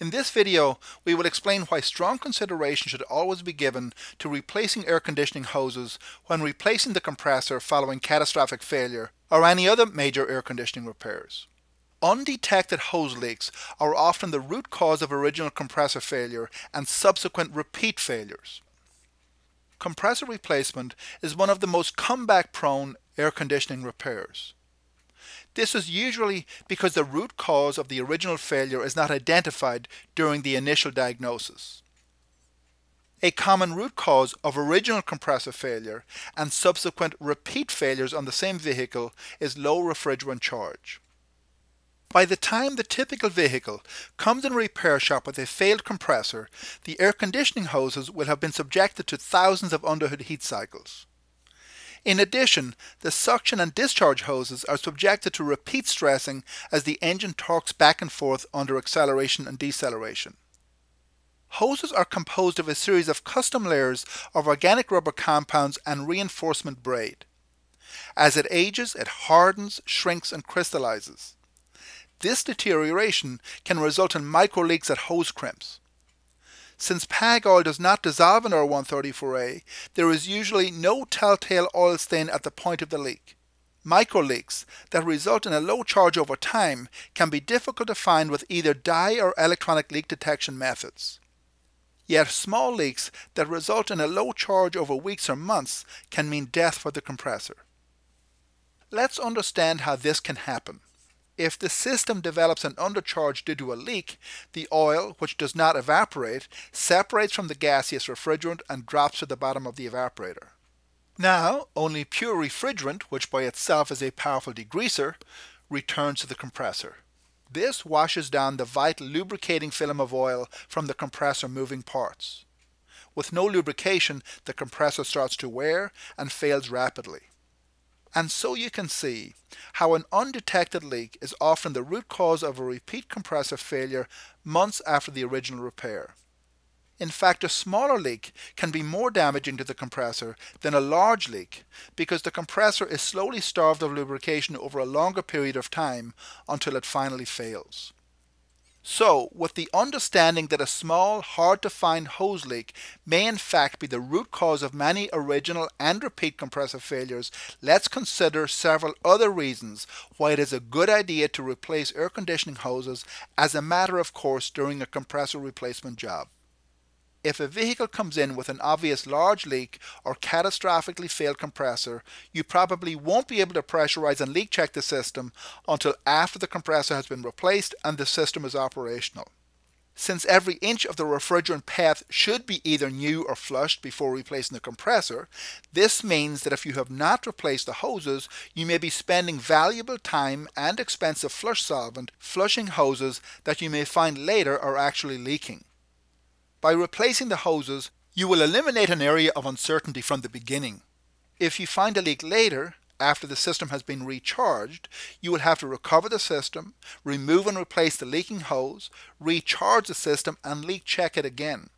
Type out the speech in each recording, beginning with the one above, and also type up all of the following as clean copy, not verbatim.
In this video, we will explain why strong consideration should always be given to replacing air conditioning hoses when replacing the compressor following catastrophic failure or any other major air conditioning repairs. Undetected hose leaks are often the root cause of original compressor failure and subsequent repeat failures. Compressor replacement is one of the most comeback-prone air conditioning repairs. This is usually because the root cause of the original failure is not identified during the initial diagnosis. A common root cause of original compressor failure and subsequent repeat failures on the same vehicle is low refrigerant charge. By the time the typical vehicle comes in a repair shop with a failed compressor, the air conditioning hoses will have been subjected to thousands of underhood heat cycles. In addition, the suction and discharge hoses are subjected to repeat stressing as the engine torques back and forth under acceleration and deceleration. Hoses are composed of a series of custom layers of organic rubber compounds and reinforcement braid. As it ages, it hardens, shrinks, and crystallizes. This deterioration can result in micro leaks at hose crimps. Since PAG oil does not dissolve in R134A, there is usually no telltale oil stain at the point of the leak. Micro leaks that result in a low charge over time can be difficult to find with either dye or electronic leak detection methods. Yet small leaks that result in a low charge over weeks or months can mean death for the compressor. Let's understand how this can happen. If the system develops an undercharge due to a leak, the oil, which does not evaporate, separates from the gaseous refrigerant and drops to the bottom of the evaporator. Now, only pure refrigerant, which by itself is a powerful degreaser, returns to the compressor. This washes down the vital lubricating film of oil from the compressor moving parts. With no lubrication, the compressor starts to wear and fails rapidly. And so you can see how an undetected leak is often the root cause of a repeat compressor failure months after the original repair. In fact, a smaller leak can be more damaging to the compressor than a large leak because the compressor is slowly starved of lubrication over a longer period of time until it finally fails. So, with the understanding that a small, hard-to-find hose leak may in fact be the root cause of many original and repeat compressor failures, let's consider several other reasons why it is a good idea to replace air conditioning hoses as a matter of course during a compressor replacement job. If a vehicle comes in with an obvious large leak or catastrophically failed compressor, you probably won't be able to pressurize and leak check the system until after the compressor has been replaced and the system is operational. Since every inch of the refrigerant path should be either new or flushed before replacing the compressor, this means that if you have not replaced the hoses, you may be spending valuable time and expensive flush solvent flushing hoses that you may find later are actually leaking. By replacing the hoses, you will eliminate an area of uncertainty from the beginning. If you find a leak later, after the system has been recharged, you will have to recover the system, remove and replace the leaking hose, recharge the system, and leak check it again.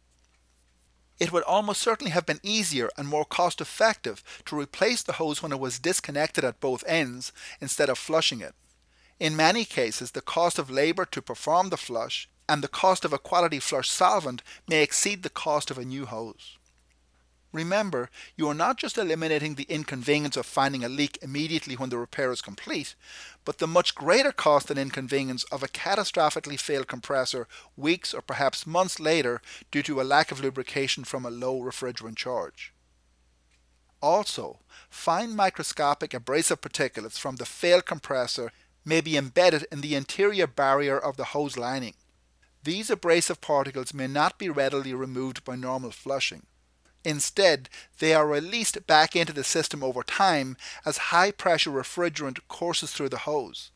It would almost certainly have been easier and more cost-effective to replace the hose when it was disconnected at both ends instead of flushing it. In many cases, the cost of labor to perform the flush and the cost of a quality flush solvent may exceed the cost of a new hose. Remember, you are not just eliminating the inconvenience of finding a leak immediately when the repair is complete, but the much greater cost and inconvenience of a catastrophically failed compressor weeks or perhaps months later due to a lack of lubrication from a low refrigerant charge. Also, fine microscopic abrasive particulates from the failed compressor may be embedded in the interior barrier of the hose lining. These abrasive particles may not be readily removed by normal flushing. Instead, they are released back into the system over time as high-pressure refrigerant courses through the hose.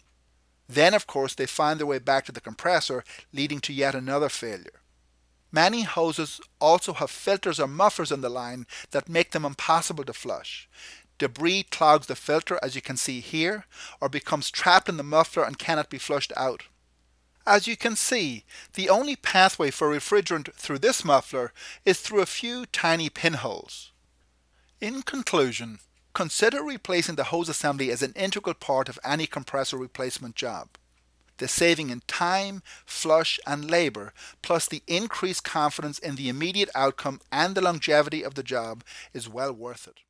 Then, of course, they find their way back to the compressor, leading to yet another failure. Many hoses also have filters or mufflers in the line that make them impossible to flush. Debris clogs the filter, as you can see here, or becomes trapped in the muffler and cannot be flushed out. As you can see, the only pathway for refrigerant through this muffler is through a few tiny pinholes. In conclusion, consider replacing the hose assembly as an integral part of any compressor replacement job. The saving in time, flush and labour, plus the increased confidence in the immediate outcome and the longevity of the job is well worth it.